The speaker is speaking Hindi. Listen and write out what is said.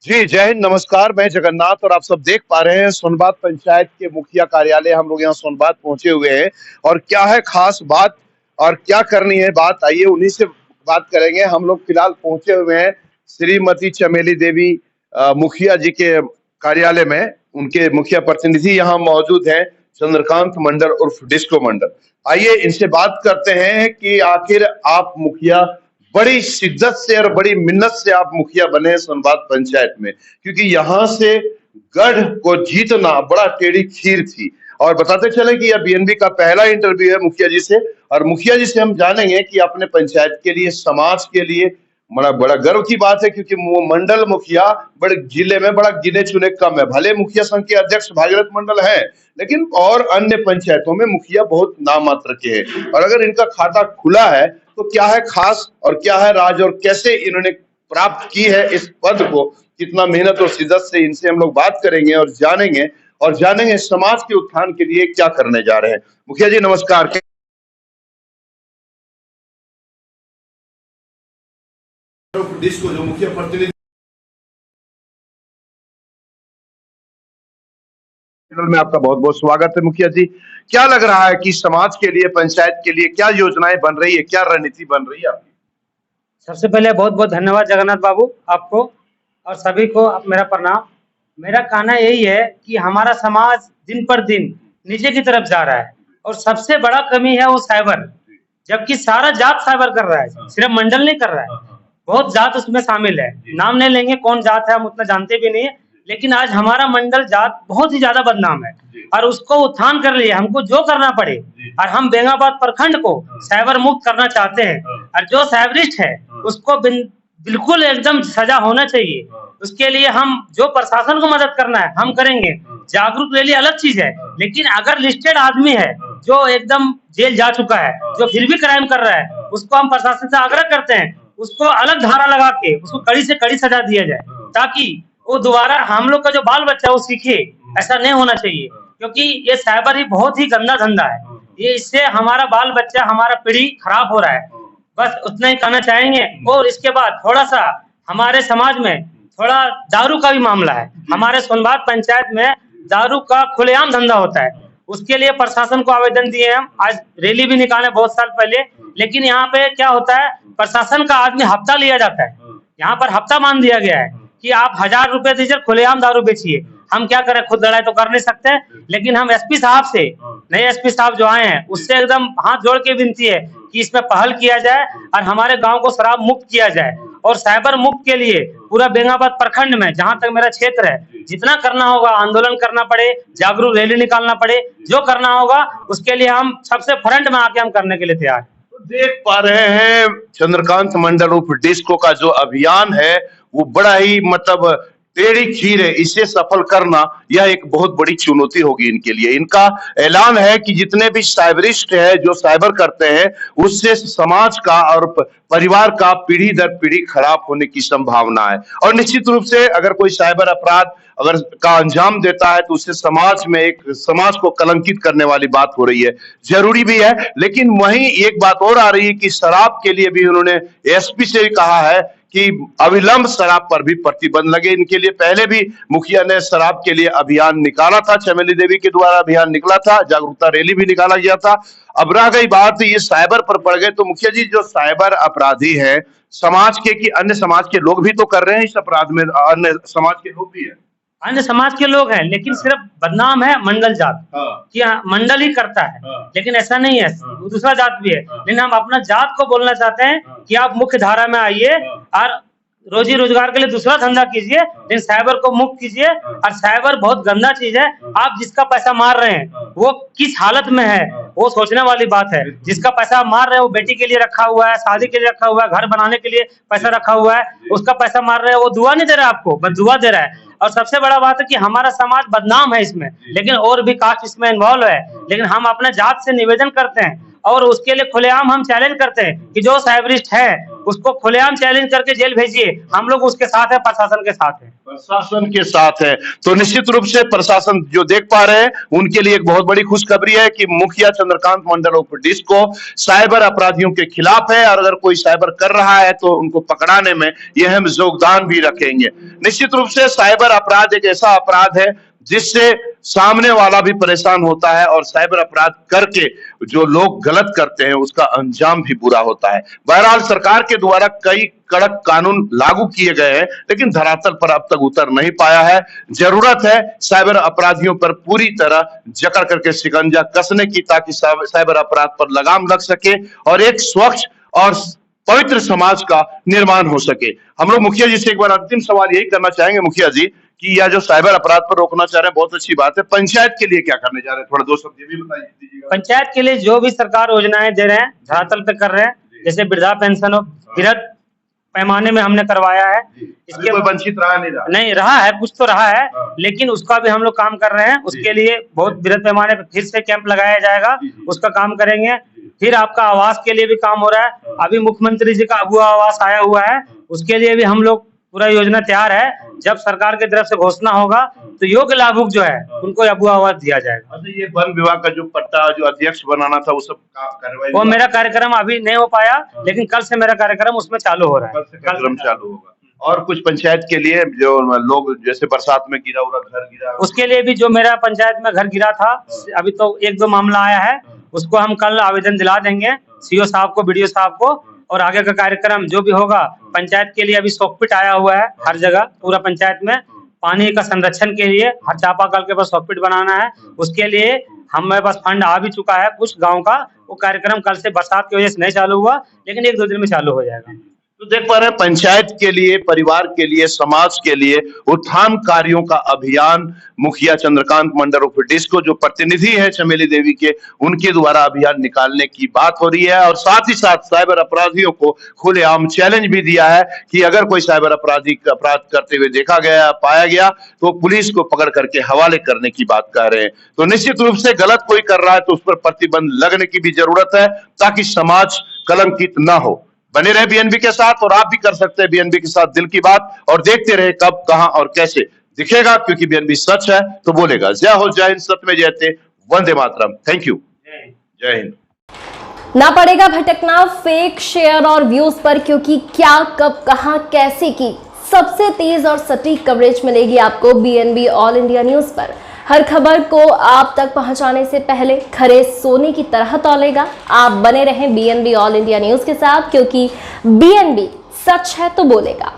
जी, जय हिंद, नमस्कार। मैं जगन्नाथ और आप सब देख पा रहे हैं सोनबात पंचायत के मुखिया कार्यालय। हम लोग यहाँ सोनबात पहुंचे हुए हैं और क्या है खास बात और क्या करनी है बात, आइए उन्हीं से बात करेंगे। हम लोग फिलहाल पहुंचे हुए हैं श्रीमती चमेली देवी मुखिया जी के कार्यालय में। उनके मुखिया प्रतिनिधि यहाँ मौजूद हैं, चंद्रकांत मंडल उर्फ डिस्को मंडल। आइए इनसे बात करते हैं कि आखिर आप मुखिया बड़ी शिद्दत से और बड़ी मिन्नत से आप मुखिया बने सोनबात पंचायत में, क्योंकि यहाँ से गढ़ को जीतना बड़ा टेढ़ी खीर थी। और बताते चले कि यह बीएनबी का पहला इंटरव्यू है मुखिया जी से, और मुखिया जी से हम जानेंगे कि अपने पंचायत के लिए, समाज के लिए बड़ा बड़ा गर्व की बात है, क्योंकि वो मंडल मुखिया बड़े जिले में बड़ा गिने चुने कम है। भले मुखिया संघ के अध्यक्ष भागीरथ मंडल है, लेकिन और अन्य पंचायतों में मुखिया बहुत नाम मात्र के हैं। और अगर इनका खाता खुला है तो क्या है खास और क्या है राज और कैसे इन्होंने प्राप्त की है इस पद को, कितना मेहनत और शिद्दत से, इनसे हम लोग बात करेंगे और जानेंगे समाज के उत्थान के लिए क्या करने जा रहे हैं। मुखिया जी नमस्कार। को जो मुखिया प्रतिनिधि में आपका बहुत बहुत स्वागत है। मुखिया जी, क्या लग रहा है कि समाज के लिए, पंचायत के लिए क्या योजनाएं बन रही है, क्या रणनीति बन रही है आपकी? सबसे पहले बहुत बहुत धन्यवाद जगन्नाथ बाबू आपको और सभी को मेरा प्रणाम। मेरा कहना यही है कि हमारा समाज दिन पर दिन नीचे की तरफ जा रहा है और सबसे बड़ा कमी है वो साइबर, जबकि सारा जात साइबर कर रहा है, सिर्फ मंडल नहीं कर रहा है, बहुत जात उसमें शामिल है। नाम नहीं लेंगे कौन जात है, हम उतना जानते भी नहीं है, लेकिन आज हमारा मंडल जात बहुत ही ज्यादा बदनाम है और उसको उत्थान कर लिए हमको जो करना पड़े। और हम बेंगाबाद प्रखंड को साइबर मुक्त करना चाहते हैं और जो साइबरिस्ट है उसको बिल्कुल एकदम सजा होना चाहिए। उसके लिए हम जो प्रशासन को मदद करना है हम करेंगे। जागरूक रैली अलग चीज है, लेकिन अगर लिस्टेड आदमी है जो एकदम जेल जा चुका है, जो फिर भी क्राइम कर रहा है, उसको हम प्रशासन से आग्रह करते हैं उसको अलग धारा लगा के उसको कड़ी से कड़ी सजा दिया जाए, ताकि वो दोबारा हम लोग का जो बाल बच्चा वो सीखे। ऐसा नहीं होना चाहिए, क्योंकि ये साइबर ही बहुत ही गंदा धंधा है। ये इससे हमारा बाल बच्चा, हमारा पीढ़ी खराब हो रहा है। बस उतना ही कहना चाहेंगे। और इसके बाद थोड़ा सा हमारे समाज में थोड़ा दारू का भी मामला है। हमारे सोनबात पंचायत में दारू का खुलेआम धंधा होता है। उसके लिए प्रशासन को आवेदन दिए हम, आज रैली भी निकाले बहुत साल पहले। लेकिन यहाँ पे क्या होता है, प्रशासन का आदमी हफ्ता लिया जाता है। यहाँ पर हफ्ता मान दिया गया है कि आप 1000 रुपए दीजिए, खुलेआम दारू बेचिए। हम क्या करें, खुद लड़ाई तो कर नहीं सकते, लेकिन हम एसपी साहब से, नए एसपी साहब जो आए हैं उससे एकदम हाथ जोड़ के विनती है कि इसमें पहल किया जाए और हमारे गांव को शराब मुक्त किया जाए। और साइबर मुक्त के लिए पूरा बेंगाबाद प्रखंड में, जहां तक मेरा क्षेत्र है, जितना करना होगा, आंदोलन करना पड़े, जागरूक रैली निकालना पड़े, जो करना होगा उसके लिए हम सबसे फ्रंट में आके हम करने के लिए तैयार। तो देख पा रहे हैं चंद्रकांत मंडल उर्फ डिस्को का जो अभियान है वो बड़ा ही मतलब टेढ़ी खीर है। इसे सफल करना यह एक बहुत बड़ी चुनौती होगी इनके लिए। इनका ऐलान है कि जितने भी साइबरिस्ट है जो साइबर करते हैं, उससे समाज का और परिवार का पीढ़ी दर पीढ़ी खराब होने की संभावना है। और निश्चित रूप से अगर कोई साइबर अपराध अगर का अंजाम देता है तो उससे समाज में एक समाज को कलंकित करने वाली बात हो रही है। जरूरी भी है, लेकिन वहीं एक बात और आ रही है कि शराब के लिए भी उन्होंने एसपी से कहा है कि अविलंब शराब पर भी प्रतिबंध लगे। इनके लिए पहले भी मुखिया ने शराब के लिए अभियान निकाला था, चमेली देवी के द्वारा अभियान निकला था, जागरूकता रैली भी निकाला गया था। अब रह गई बात ये साइबर पर पड़ गए, तो मुखिया जी जो साइबर अपराधी है समाज के कि अन्य समाज के लोग भी तो कर रहे हैं इस अपराध में, अन्य समाज के लोग भी है, अन्य समाज के लोग हैं, लेकिन सिर्फ बदनाम है मंडल जात कि मंडल ही करता है, लेकिन ऐसा नहीं है, दूसरा जात भी है। लेकिन हम अपना जात को बोलना चाहते हैं कि आप मुख्य धारा में आइए और रोजी रोजगार के लिए दूसरा धंधा कीजिए, लेकिन साइबर को मुक्त कीजिए। और साइबर बहुत गंदा चीज है। आप जिसका पैसा मार रहे हैं वो किस हालत में है वो सोचने वाली बात है। जिसका पैसा मार रहे हैं वो बेटी के लिए रखा हुआ है, शादी के लिए रखा हुआ है, घर बनाने के लिए पैसा रखा हुआ है, उसका पैसा मार रहे हैं। वो दुआ नहीं दे रहा है आपको, बस दुआ दे रहा है। और सबसे बड़ा बात है कि हमारा समाज बदनाम है इसमें, लेकिन और भी कास्ट इसमें इन्वॉल्व है। लेकिन हम अपने जात से निवेदन करते हैं और उसके लिए खुलेआम हम चैलेंज करते हैं कि जो साइबरिस्ट है उसको खुलेआम चैलेंज करके जेल भेजिए। हम लोग उसके साथ है, प्रशासन के साथ है। प्रशासन के साथ है तो निश्चित रूप से प्रशासन जो देख पा रहे हैं उनके लिए एक बहुत बड़ी खुशखबरी है कि मुखिया चंद्रकांत मंडल उर्फ डिस्को साइबर अपराधियों के खिलाफ है और अगर कोई साइबर कर रहा है तो उनको पकड़ाने में यह हम योगदान भी रखेंगे। निश्चित रूप से साइबर अपराध एक ऐसा अपराध है जिससे सामने वाला भी परेशान होता है और साइबर अपराध करके जो लोग गलत करते हैं उसका अंजाम भी बुरा होता है। बहरहाल सरकार के द्वारा कई कड़क कानून लागू किए गए हैं लेकिन धरातल पर अब तक उतर नहीं पाया है। जरूरत है साइबर अपराधियों पर पूरी तरह जकड़ करके शिकंजा कसने की ताकि साइबर अपराध पर लगाम लग सके और एक स्वच्छ और पवित्र समाज का निर्माण हो सके। हम लोग मुखिया जी से एक बार अंतिम सवाल यही करना चाहेंगे मुखिया जी कि यह जो साइबर अपराध पर रोकना चाह रहे हैं बहुत अच्छी बात है, पंचायत के लिए क्या करने जा रहे हैं, थोड़ा दो शब्द ये भी बता दीजिएगा। पंचायत के लिए जो भी सरकार योजनाएं दे रहे हैं धरातल पे कर रहे हैं, जैसे वृद्धा पेंशन हो बृहद पैमाने में हमने करवाया है। इसके कोई वंचित रहा नहीं रहा है, कुछ तो रहा है लेकिन उसका भी हम लोग काम कर रहे हैं। उसके लिए बहुत बृहद पैमाने पे फिर से कैंप लगाया जाएगा, उसका काम करेंगे। फिर आपका आवास के लिए भी काम हो रहा है। अभी मुख्यमंत्री जी का अबुआ आवास आया हुआ है, उसके लिए भी हम लोग पूरा योजना तैयार है। जब सरकार की तरफ से घोषणा होगा तो योग्य लाभुक जो है उनको अबुआ आवास दिया जाएगा। अच्छा, ये वन विभाग का जो पट्टा जो अध्यक्ष बनाना था वो सब कार्रवाई वो मेरा कार्यक्रम अभी नहीं हो पाया लेकिन कल से मेरा कार्यक्रम उसमें चालू हो रहा है। कल से कार्यक्रम चालू होगा। और कुछ पंचायत के लिए जो लोग जैसे बरसात में गिरा हुआ घर गिरा उसके लिए भी जो मेरा पंचायत में घर गिरा था अभी तो एक दो मामला आया है, उसको हम कल आवेदन दिला देंगे सीओ साहब को, बीडीओ साहब को। और आगे का कार्यक्रम जो भी होगा पंचायत के लिए अभी सॉकपिट आया हुआ है हर जगह पूरा पंचायत में पानी का संरक्षण के लिए हर चापाकल के पास सॉकपिट बनाना है। उसके लिए हमारे पास फंड आ भी चुका है कुछ गांव का। वो कार्यक्रम कल से बरसात की वजह से नहीं चालू हुआ लेकिन एक दो दिन में चालू हो जाएगा। तो देख पा रहे हैं पंचायत के लिए, परिवार के लिए, समाज के लिए उत्थान कार्यों का अभियान मुखिया चंद्रकांत मंडल उर्फ डिस्को जो प्रतिनिधि है चमेली देवी के, उनके द्वारा अभियान निकालने की बात हो रही है। और साथ ही साथ साइबर अपराधियों को खुलेआम चैलेंज भी दिया है कि अगर कोई साइबर अपराधी अपराध करते हुए देखा गया, पाया गया तो पुलिस को पकड़ करके हवाले करने की बात कह रहे हैं। तो निश्चित रूप से गलत कोई कर रहा है तो उस पर प्रतिबंध लगने की भी जरूरत है ताकि समाज कलंकित न हो। बने रहे बीएनबी के साथ और आप भी कर सकते हैं बीएनबी के साथ दिल की बात और देखते रहे कब, कहां और कैसे दिखेगा, क्योंकि बीएनबी सच है तो बोलेगा। जय हो, जय हिंद, सत्य में जयते, वंदे मातरम। थैंक यू, जय हिंद। ना पड़ेगा भटकना फेक शेयर और व्यूज पर, क्योंकि क्या, कब, कहां, कैसे की सबसे तेज और सटीक कवरेज मिलेगी आपको बीएनबी ऑल इंडिया न्यूज पर। हर खबर को आप तक पहुंचाने से पहले खरे सोने की तरह तौलेगा। आप बने रहें बीएनबी ऑल इंडिया न्यूज के साथ, क्योंकि बीएनबी सच है तो बोलेगा।